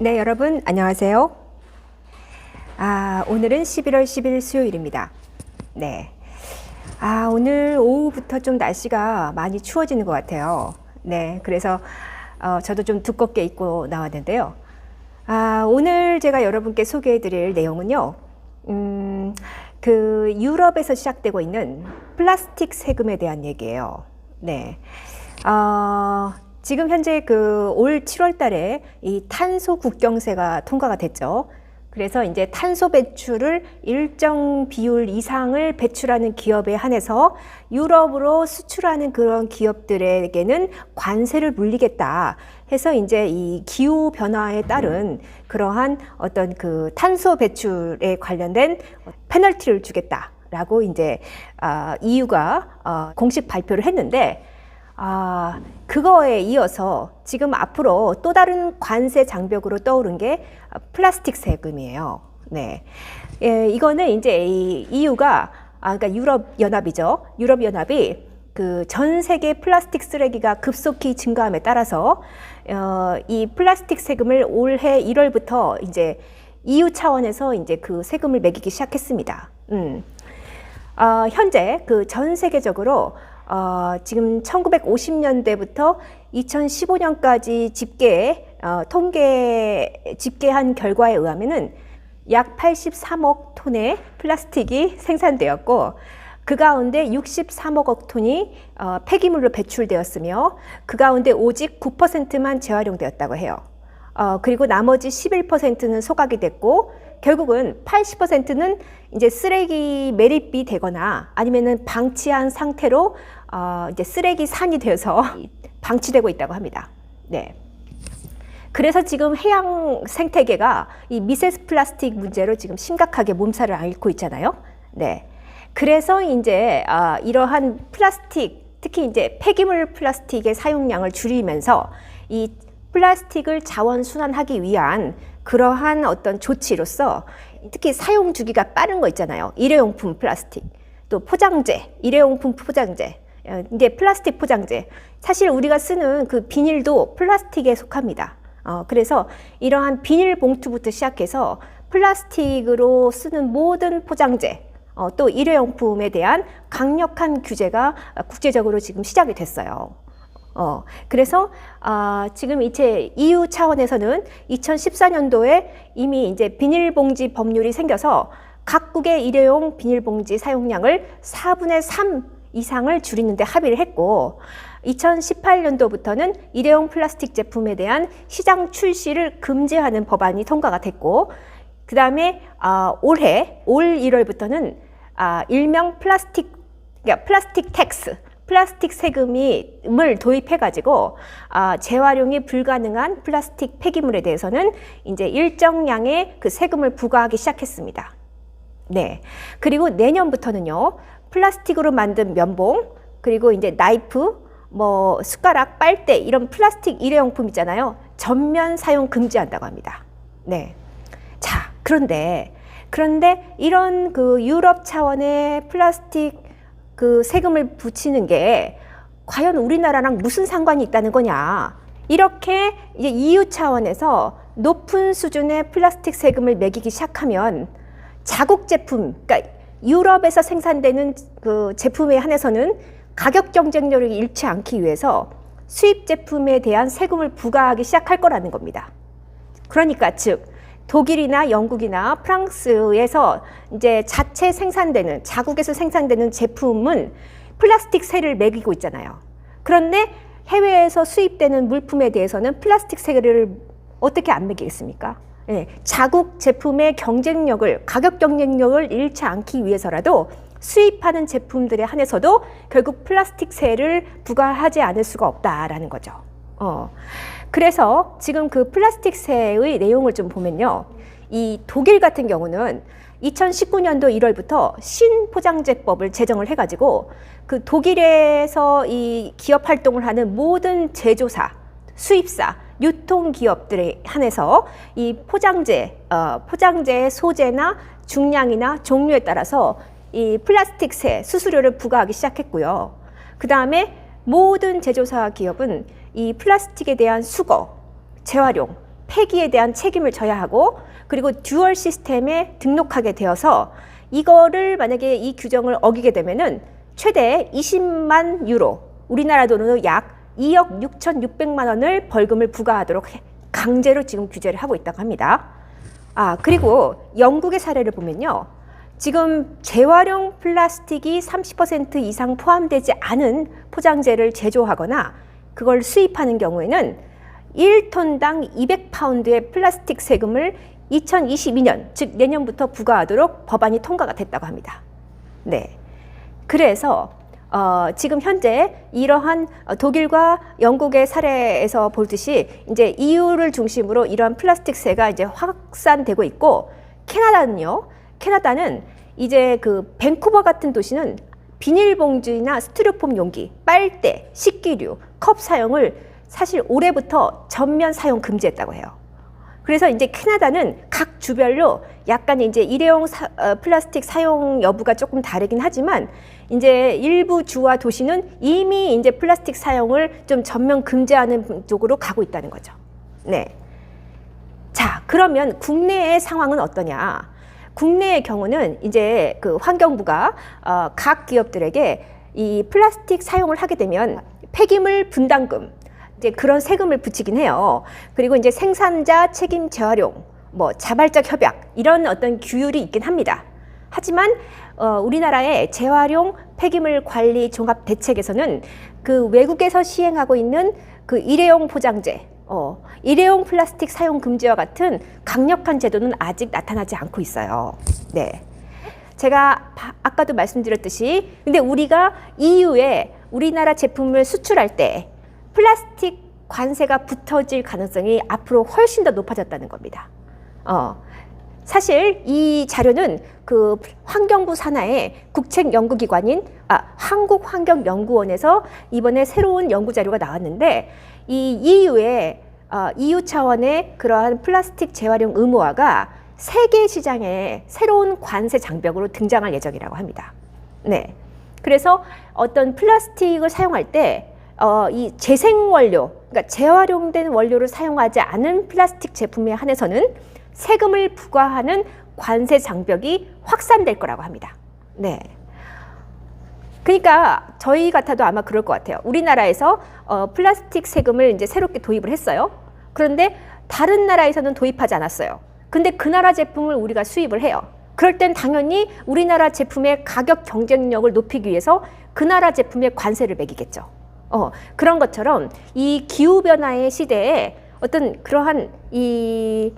네, 여러분 안녕하세요. 오늘은 11월 10일 수요일입니다. 네. 오늘 오후부터 좀 날씨가 많이 추워지는 것 같아요. 네, 그래서 저도 좀 두껍게 입고 나왔는데요. 오늘 제가 여러분께 소개해 드릴 내용은요. 그 유럽에서 시작되고 있는 플라스틱 세금에 대한 얘기예요. 네. 지금 현재 그 올 7월 달에 이 탄소 국경세가 통과가 됐죠. 그래서 이제 탄소 배출을 일정 비율 이상을 배출하는 기업에 한해서 유럽으로 수출하는 그런 기업들에게는 관세를 물리겠다 해서 이제 이 기후 변화에 따른 그러한 어떤 그 탄소 배출에 관련된 페널티를 주겠다라고 이제 EU가 공식 발표를 했는데, 그거에 이어서 지금 앞으로 또 다른 관세 장벽으로 떠오른 게 플라스틱 세금이에요. 네. 예, 이거는 이제 이 EU가, 그러니까 유럽연합이죠. 유럽연합이 그 전 세계 플라스틱 쓰레기가 급속히 증가함에 따라서, 이 플라스틱 세금을 올해 1월부터 이제 EU 차원에서 이제 그 세금을 매기기 시작했습니다. 현재 그 전 세계적으로 지금 1950년대부터 2015년까지 집계한 결과에 의하면은 약 83억 톤의 플라스틱이 생산되었고, 그 가운데 63억 톤이 폐기물로 배출되었으며, 그 가운데 오직 9%만 재활용되었다고 해요. 그리고 나머지 11%는 소각이 됐고, 결국은 80%는 이제 쓰레기 매립이 되거나 아니면은 방치한 상태로 이제 쓰레기 산이 되어서 방치되고 있다고 합니다. 네. 그래서 지금 해양 생태계가 이 미세 플라스틱 문제로 지금 심각하게 몸살을 앓고 있잖아요. 네. 그래서 이제 이러한 플라스틱, 특히 이제 폐기물 플라스틱의 사용량을 줄이면서 이 플라스틱을 자원 순환하기 위한 그러한 어떤 조치로서, 특히 사용 주기가 빠른 거 있잖아요. 일회용품 플라스틱, 또 포장재, 일회용품 포장재, 이제 플라스틱 포장재. 사실 우리가 쓰는 그 비닐도 플라스틱에 속합니다. 그래서 이러한 비닐 봉투부터 시작해서 플라스틱으로 쓰는 모든 포장재, 또 일회용품에 대한 강력한 규제가 국제적으로 지금 시작이 됐어요. 그래서 지금 이제 EU 차원에서는 2014년도에 이미 이제 비닐봉지 법률이 생겨서 각국의 일회용 비닐봉지 사용량을 4분의 3 이상을 줄이는데 합의를 했고, 2018년도부터는 일회용 플라스틱 제품에 대한 시장 출시를 금지하는 법안이 통과가 됐고, 그 다음에 올 1월부터는 일명 플라스틱 텍스, 플라스틱 세금을 도입해가지고 재활용이 불가능한 플라스틱 폐기물에 대해서는 이제 일정량의 그 세금을 부과하기 시작했습니다. 네. 그리고 내년부터는요, 플라스틱으로 만든 면봉, 그리고 이제 나이프, 뭐 숟가락, 빨대 이런 플라스틱 일회용품 있잖아요. 전면 사용 금지한다고 합니다. 네. 자, 그런데 이런 그 유럽 차원의 플라스틱 그 세금을 붙이는 게 과연 우리나라랑 무슨 상관이 있다는 거냐. 이렇게 이제 EU 차원에서 높은 수준의 플라스틱 세금을 매기기 시작하면 자국 제품, 그러니까 유럽에서 생산되는 그 제품에 한해서는 가격 경쟁력을 잃지 않기 위해서 수입 제품에 대한 세금을 부과하기 시작할 거라는 겁니다. 그러니까 즉 독일이나 영국이나 프랑스에서 이제 자국에서 생산되는 제품은 플라스틱 세를 매기고 있잖아요. 그런데 해외에서 수입되는 물품에 대해서는 플라스틱 세를 어떻게 안 매기겠습니까? 네, 자국 제품의 가격 경쟁력을 잃지 않기 위해서라도 수입하는 제품들에 한해서도 결국 플라스틱 세를 부과하지 않을 수가 없다라는 거죠. 그래서 지금 그 플라스틱 세의 내용을 좀 보면요. 이 독일 같은 경우는 2019년도 1월부터 신포장재법을 제정을 해가지고 그 독일에서 이 기업 활동을 하는 모든 제조사, 수입사, 유통기업들에 한해서 이 포장재의 소재나 중량이나 종류에 따라서 이 플라스틱 세, 수수료를 부과하기 시작했고요. 그 다음에 모든 제조사 기업은 이 플라스틱에 대한 수거, 재활용, 폐기에 대한 책임을 져야 하고, 그리고 듀얼 시스템에 등록하게 되어서 이거를 만약에 이 규정을 어기게 되면은 최대 20만 유로, 우리나라 돈으로 약 2억 6,600만 원을 벌금을 부과하도록 강제로 지금 규제를 하고 있다고 합니다. 그리고 영국의 사례를 보면요. 지금 재활용 플라스틱이 30% 이상 포함되지 않은 포장재를 제조하거나 그걸 수입하는 경우에는 1톤당 200파운드의 플라스틱 세금을 2022년, 즉 내년부터 부과하도록 법안이 통과가 됐다고 합니다. 네. 그래서 지금 현재 이러한 독일과 영국의 사례에서 보듯이 이제 EU를 중심으로 이러한 플라스틱세가 이제 확산되고 있고, 캐나다는 이제 그 밴쿠버 같은 도시는 비닐봉지나 스티로폼 용기, 빨대, 식기류, 컵 사용을 사실 올해부터 전면 사용 금지했다고 해요. 그래서 이제 캐나다는 각 주별로 약간 이제 일회용 플라스틱 사용 여부가 조금 다르긴 하지만 이제 일부 주와 도시는 이미 이제 플라스틱 사용을 좀 전면 금지하는 쪽으로 가고 있다는 거죠. 네. 자, 그러면 국내의 상황은 어떠냐? 국내의 경우는 이제 그 환경부가 각 기업들에게 이 플라스틱 사용을 하게 되면 폐기물 분담금, 이제 그런 세금을 붙이긴 해요. 그리고 이제 생산자 책임 재활용, 뭐 자발적 협약 이런 어떤 규율이 있긴 합니다. 하지만 우리나라의 재활용 폐기물 관리 종합 대책에서는 그 외국에서 시행하고 있는 그 일회용 포장재, 일회용 플라스틱 사용 금지와 같은 강력한 제도는 아직 나타나지 않고 있어요. 네. 제가 아까도 말씀드렸듯이, 근데 우리가 EU에 우리나라 제품을 수출할 때 플라스틱 관세가 붙어질 가능성이 앞으로 훨씬 더 높아졌다는 겁니다. 사실 이 자료는 그 환경부 산하의 국책연구기관인 한국환경연구원에서 이번에 새로운 연구 자료가 나왔는데, 이 EU의 EU 차원의 그러한 플라스틱 재활용 의무화가 세계 시장에 새로운 관세 장벽으로 등장할 예정이라고 합니다. 네. 그래서 어떤 플라스틱을 사용할 때 이 재생원료, 그러니까 재활용된 원료를 사용하지 않은 플라스틱 제품에 한해서는 세금을 부과하는 관세 장벽이 확산될 거라고 합니다. 네. 그러니까 저희 같아도 아마 그럴 것 같아요. 우리나라에서 플라스틱 세금을 이제 새롭게 도입을 했어요. 그런데 다른 나라에서는 도입하지 않았어요. 근데 그 나라 제품을 우리가 수입을 해요. 그럴 땐 당연히 우리나라 제품의 가격 경쟁력을 높이기 위해서 그 나라 제품에 관세를 매기겠죠. 그런 것처럼 이 기후변화의 시대에 어떤 그러한 이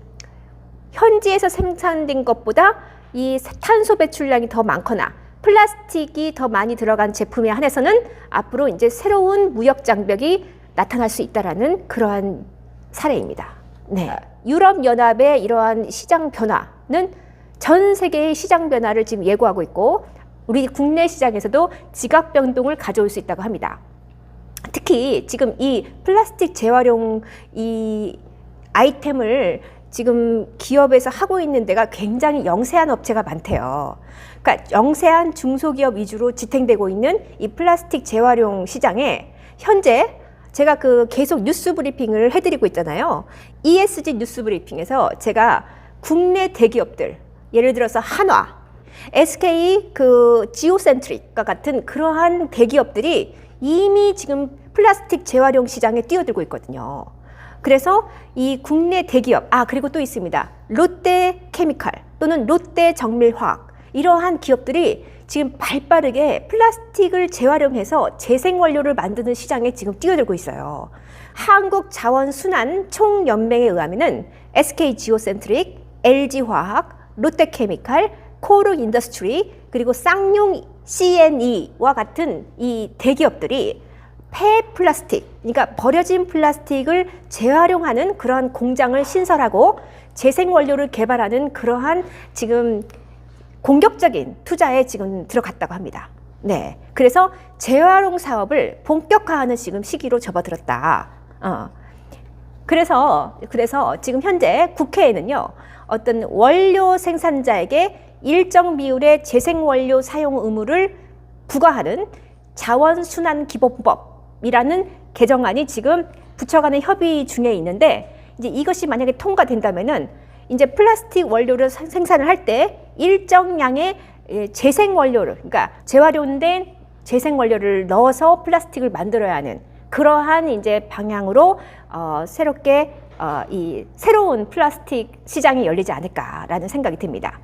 현지에서 생산된 것보다 이 탄소 배출량이 더 많거나 플라스틱이 더 많이 들어간 제품에 한해서는 앞으로 이제 새로운 무역 장벽이 나타날 수 있다라는 그러한 사례입니다. 네. 유럽연합의 이러한 시장 변화는 전 세계의 시장 변화를 지금 예고하고 있고, 우리 국내 시장에서도 지각 변동을 가져올 수 있다고 합니다. 특히 지금 이 플라스틱 재활용 이 아이템을 지금 기업에서 하고 있는 데가 굉장히 영세한 업체가 많대요. 그러니까 영세한 중소기업 위주로 지탱되고 있는 이 플라스틱 재활용 시장에 현재 제가 그 계속 뉴스 브리핑을 해드리고 있잖아요. ESG 뉴스 브리핑에서 제가 국내 대기업들, 예를 들어서 한화, SK 그 지오센트릭과 같은 그러한 대기업들이 이미 지금 플라스틱 재활용 시장에 뛰어들고 있거든요. 그래서 이 국내 대기업, 그리고 또 있습니다. 롯데케미칼 또는 롯데정밀화학, 이러한 기업들이 지금 발빠르게 플라스틱을 재활용해서 재생원료를 만드는 시장에 지금 뛰어들고 있어요. 한국자원순환총연맹에 의하면은 SK 지오센트릭, LG화학, 롯데케미칼, 코르인더스트리, 그리고 쌍용 CNE와 같은 이 대기업들이 폐플라스틱, 그러니까 버려진 플라스틱을 재활용하는 그러한 공장을 신설하고 재생원료를 개발하는 그러한 지금 공격적인 투자에 지금 들어갔다고 합니다. 네, 그래서 재활용 사업을 본격화하는 지금 시기로 접어들었다. 그래서 지금 현재 국회에는요, 어떤 원료 생산자에게 일정 비율의 재생원료 사용 의무를 부과하는 자원순환기본법이라는 개정안이 지금 부처 간의 협의 중에 있는데, 이제 이것이 만약에 통과된다면은 이제 플라스틱 원료를 생산을 할 때 일정량의 재생 원료를, 그러니까 재활용된 재생 원료를 넣어서 플라스틱을 만들어야 하는 그러한 이제 방향으로 새롭게 이 새로운 플라스틱 시장이 열리지 않을까라는 생각이 듭니다.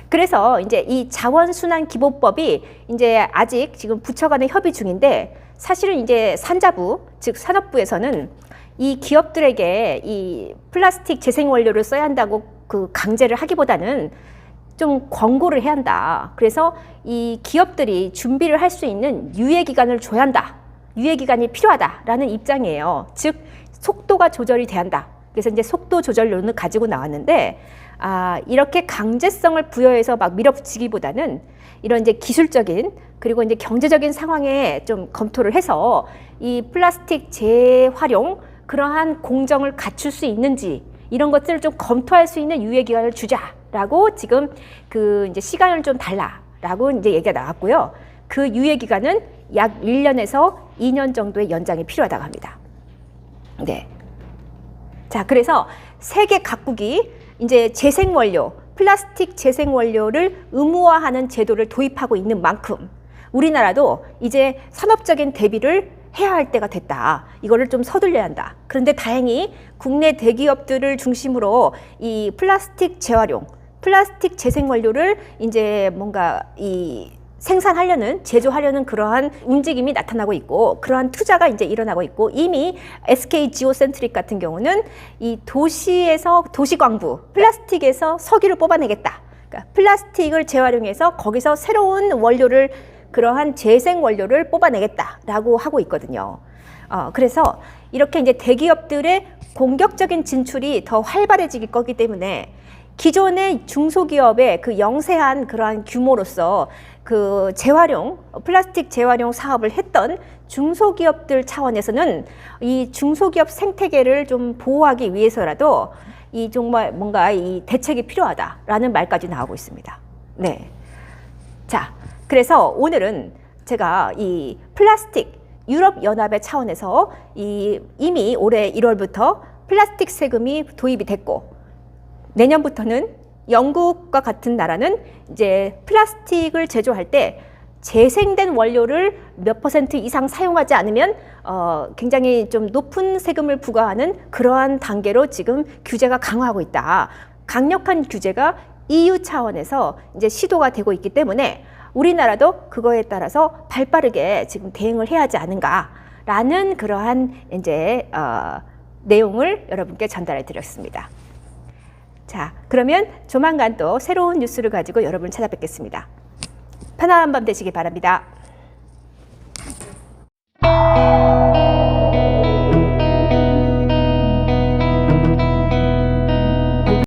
그래서 이제 이 자원순환기본법이 이제 아직 지금 부처 간의 협의 중인데, 사실은 이제 산자부, 즉 산업부에서는 이 기업들에게 이 플라스틱 재생 원료를 써야 한다고 그 강제를 하기보다는 좀 권고를 해야 한다. 그래서 이 기업들이 준비를 할 수 있는 유예 기간을 줘야 한다. 유예 기간이 필요하다라는 입장이에요. 즉 속도가 조절이 돼야 한다. 그래서 이제 속도 조절론을 가지고 나왔는데, 이렇게 강제성을 부여해서 막 밀어붙이기보다는 이런 이제 기술적인 그리고 이제 경제적인 상황에 좀 검토를 해서 이 플라스틱 재활용 그러한 공정을 갖출 수 있는지 이런 것들을 좀 검토할 수 있는 유예 기간을 주자라고 지금 그 이제 시간을 좀 달라라고 이제 얘기가 나왔고요. 그 유예 기간은 약 1년에서 2년 정도의 연장이 필요하다고 합니다. 네. 자, 그래서 세계 각국이 이제 재생 원료, 플라스틱 재생 원료를 의무화하는 제도를 도입하고 있는 만큼 우리나라도 이제 산업적인 대비를 해야 할 때가 됐다. 이거를 좀 서둘러야 한다. 그런데 다행히 국내 대기업들을 중심으로 이 플라스틱 재활용, 플라스틱 재생 원료를 이제 뭔가 이 생산하려는, 제조하려는 그러한 움직임이 나타나고 있고, 그러한 투자가 이제 일어나고 있고, 이미 SK 지오센트릭 같은 경우는 이 도시에서 도시광부, 플라스틱에서 석유를 뽑아내겠다. 그러니까 플라스틱을 재활용해서 거기서 새로운 원료를, 그러한 재생 원료를 뽑아내겠다라고 하고 있거든요. 그래서 이렇게 이제 대기업들의 공격적인 진출이 더 활발해질 거기 때문에 기존의 중소기업의 그 영세한 그러한 규모로서 그 재활용, 플라스틱 재활용 사업을 했던 중소기업들 차원에서는 이 중소기업 생태계를 좀 보호하기 위해서라도 이 정말 뭔가 이 대책이 필요하다라는 말까지 나오고 있습니다. 네. 자, 그래서 오늘은 제가 이 플라스틱 유럽연합의 차원에서 이미 올해 1월부터 플라스틱 세금이 도입이 됐고, 내년부터는 영국과 같은 나라는 이제 플라스틱을 제조할 때 재생된 원료를 몇 % 이상 사용하지 않으면 굉장히 좀 높은 세금을 부과하는 그러한 단계로 지금 규제가 강화하고 있다. 강력한 규제가 EU 차원에서 이제 시도가 되고 있기 때문에 우리나라도 그거에 따라서 발빠르게 지금 대응을 해야 하지 않은가라는 그러한 이제 내용을 여러분께 전달해 드렸습니다. 자, 그러면 조만간 또 새로운 뉴스를 가지고 여러분을 찾아뵙겠습니다. 편안한 밤 되시기 바랍니다.